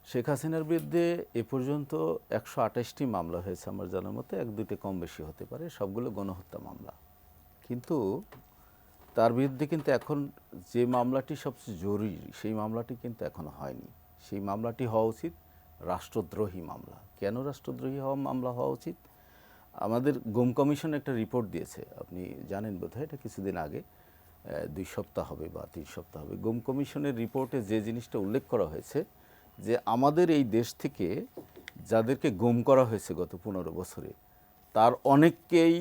শেখ হাসিনার বিরুদ্ধে এ পর্যন্ত ১২৮টি মামলা হয়েছে আমার জানার মতে, এক দুইটি কম বেশি হতে পারে, সবগুলো গণহত্যা মামলা। কিন্তু তার বিরুদ্ধে কিন্তু এখন যে মামলাটি সবচেয়ে জরুরি সেই মামলাটি কিন্তু এখনো হয়নি। সেই মামলাটি হওয়া উচিত রাষ্ট্রদ্রোহী মামলা। কেন রাষ্ট্রদ্রোহী মামলা হওয়া উচিত? আমাদের গুম কমিশন একটা রিপোর্ট দিয়েছে, আপনি জানেন বোধহয়, এটা কিছুদিন আগে, ২ সপ্তাহ হবে বা ৩ সপ্তাহ হবে। গুম কমিশনের রিপোর্টে যে জিনিসটা উল্লেখ করা হয়েছে যে আমাদের এই দেশ থেকে যাদেরকে গুম করা হয়েছে গত ১৫ বছরে, তার অনেককেই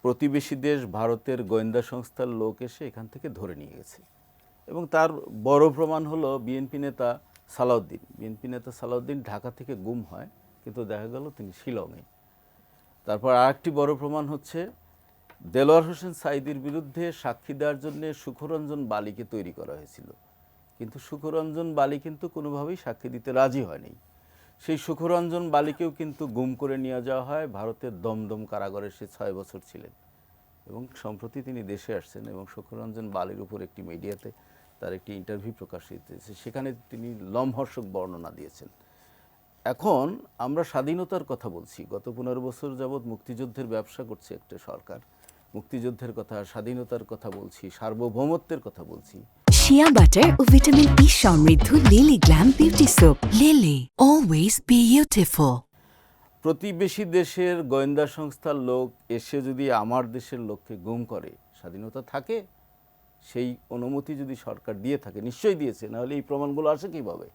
প্রতিবেশী দেশ ভারতের গোয়েন্দা সংস্থার লোক এসে এখান থেকে ধরে নিয়ে গেছে। এবং তার বড় প্রমাণ হলো বিএনপি নেতা সালাউদ্দিন। বিএনপি নেতা সালাউদ্দিন ঢাকা থেকে গুম হয়, কিন্তু দেখা গেল তিনি শিলংয়ে। তারপর আরেকটি বড় প্রমাণ হচ্ছে দেলোয়ার হোসেন সাঈদীর বিরুদ্ধে সাক্ষী দেওয়ার জন্য সুখরঞ্জন বালিকে তৈরি করা হয়েছিল, কিন্তু সুখরঞ্জন বালি কিন্তু কোনোভাবেই সাক্ষী দিতে রাজি হয়নি। সেই সুখরঞ্জন বালিকেও কিন্তু গুম করে নিয়ে যাওয়া হয় ভারতের দমদম কারাগারে। সে ৬ বছর ছিলেন এবং সম্প্রতি তিনি দেশে আসছেন এবং সুখরঞ্জন বালির উপর একটি মিডিয়াতে তার একটি ইন্টারভিউ প্রকাশিত হয়েছে, সেখানে তিনি লোমহর্ষক বর্ণনা দিয়েছেন। এখন আমরা স্বাধীনতার কথা বলছি, গত ১৫ বছর যাবৎ মুক্তিযুদ্ধের ব্যবসা করছে একটা সরকার। মুক্তিযুদ্ধের কথা, স্বাধীনতার কথা বলছি, সার্বভৌমত্বের কথা বলছি। শিয়া বাটার ও ভিটামিন ই সমৃদ্ধ lily glam beauty soap. Lily, always beautiful. প্রতিবেশী দেশের গোয়েন্দা সংস্থার লোক এসে যদি আমার দেশের লোককে গুম করে, স্বাধীনতা থাকে? সেই অনুমতি যদি সরকার দিয়ে থাকে, নিশ্চয়ই দিয়েছে, নাহলে এই প্রমাণগুলো আসে কীভাবে?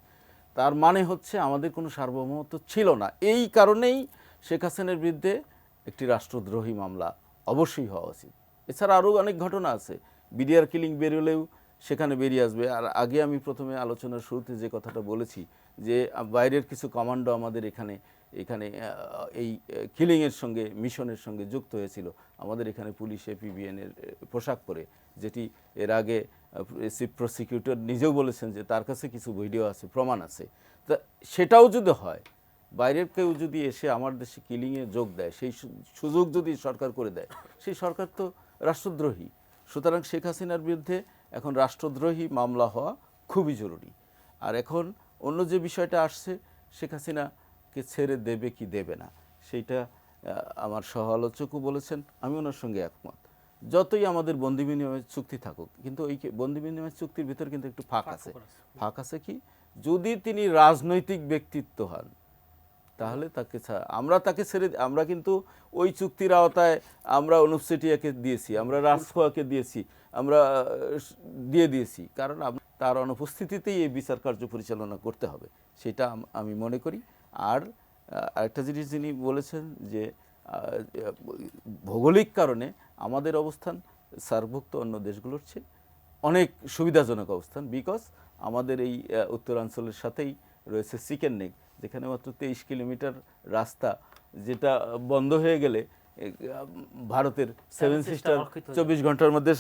তার মানে হচ্ছে আমাদের কোনো সার্বভৌমত্ব ছিল না। এই কারণেই শেখ হাসিনার বিরুদ্ধে একটি রাষ্ট্রদ্রোহী মামলা অবশ্যই হওয়া উচিত। এছাড়া আরও অনেক ঘটনা আছে, বিডিআর কিলিং বেরোলেও সেখানে বেরিয়ে আসবে। আর আগে আমি প্রথমে আলোচনার শুরুতে যে কথাটা বলেছি যে বাইরের কিছু কমান্ডো আমাদের এখানে এই কিলিংয়ের সঙ্গে, মিশনের সঙ্গে যুক্ত হয়েছিল আমাদের এখানে পুলিশে পিবিএনের পোশাক পরে, যেটি এর আগে চিফ প্রসিকিউটর নিজেও বলেছেন যে তার কাছে কিছু ভিডিও আছে, প্রমাণ আছে। তা সেটাও যদি হয়, বাইরের কেউ যদি এসে আমার দেশে কিলিংয়ে যোগ দেয়, সেই সুযোগ যদি সরকার করে দেয়, সেই সরকার তো রাষ্ট্রদ্রোহী। সুতরাং শেখ হাসিনার বিরুদ্ধে এখন রাষ্ট্রদ্রোহী মামলা হওয়া খুবই জরুরি। আর এখন অন্য যে বিষয়টা আসছে, শেখ হাসিনাকে ছেড়ে দেবে কি দেবে না, সেইটা আমার সহ আলোচকও বলেছেন, আমি ওনার সঙ্গে একমত। যতই আমাদের বন্দি বিনিময় চুক্তি থাকুক, কিন্তু এই বন্দি বিনিময় চুক্তির ভিতর কিন্তু একটু ফাঁক আছে। ফাঁক আছে কি? যদি তিনি রাজনৈতিক ব্যক্তিত্ব হন, তাহলে আমরা তাকে ছেড়ে, আমরা কিন্তু ওই চুক্তির আওতায় আমরা অনুপ চেটিয়াকে দিয়েছি, আমরা রাজখোয়াকে দিয়েছি, আমরা দিয়েছি, কারণ তার অনুপস্থিতিতেই এই বিচার কার্য পরিচালনা করতে হবে, সেটা আমি মনে করি। আর আরেকটা জিনিস যিনি বলেছেন যে ভৌগোলিক কারণে আমাদের অবস্থান সার্কভুক্ত অন্য দেশগুলোর চেয়ে অনেক সুবিধাজনক অবস্থান, বিকজ আমাদের এই উত্তরাঞ্চলের সাথেই রয়েছে চিকেন নেক, যেখানে মাত্র 23 কিলোমিটার রাস্তা, যেটা বন্ধ হয়ে গেলে ভারতের 7 সিস্টার 24 ঘন্টার মধ্যে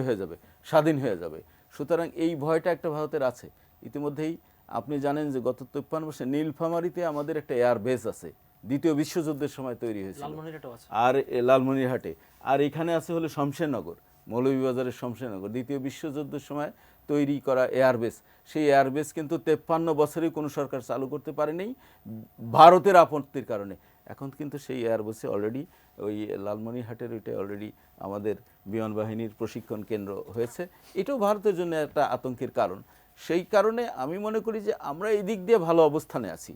হয়ে যাবে, স্বাধীন হয়ে যাবে। সুতরাং এই ভয়টা একটা ভারতের আছে। ইতিমধ্যেই আপনি জানেন যে গত 53 বছরে নীলফামারীতে আমাদের একটা এয়ার বেস আছে, দ্বিতীয় বিশ্বযুদ্ধের সময় তৈরি হয়েছিল, আর লালমনিরহাটে। আর এখানে আছে হলো শমশেরনগর, মৌলভীবাজারের শমশেরনগর, দ্বিতীয় বিশ্বযুদ্ধের সময় তৈরি করা এয়ারবেস। সেই এয়ারবেস কিন্তু 53 বছরেই কোনো সরকার চালু করতে পারেনি ভারতের আপত্তির কারণে। এখন কিন্তু সেই এয়ারবেসে অলরেডি ওই লালমনিরহাটের ওইটা অলরেডি আমাদের বিমান বাহিনীর প্রশিক্ষণ কেন্দ্র হয়েছে। এটাও ভারতের জন্য একটা আতঙ্কের কারণ। সেই কারণে আমি মনে করি যে আমরা এই দিক দিয়ে ভালো অবস্থানে আছি।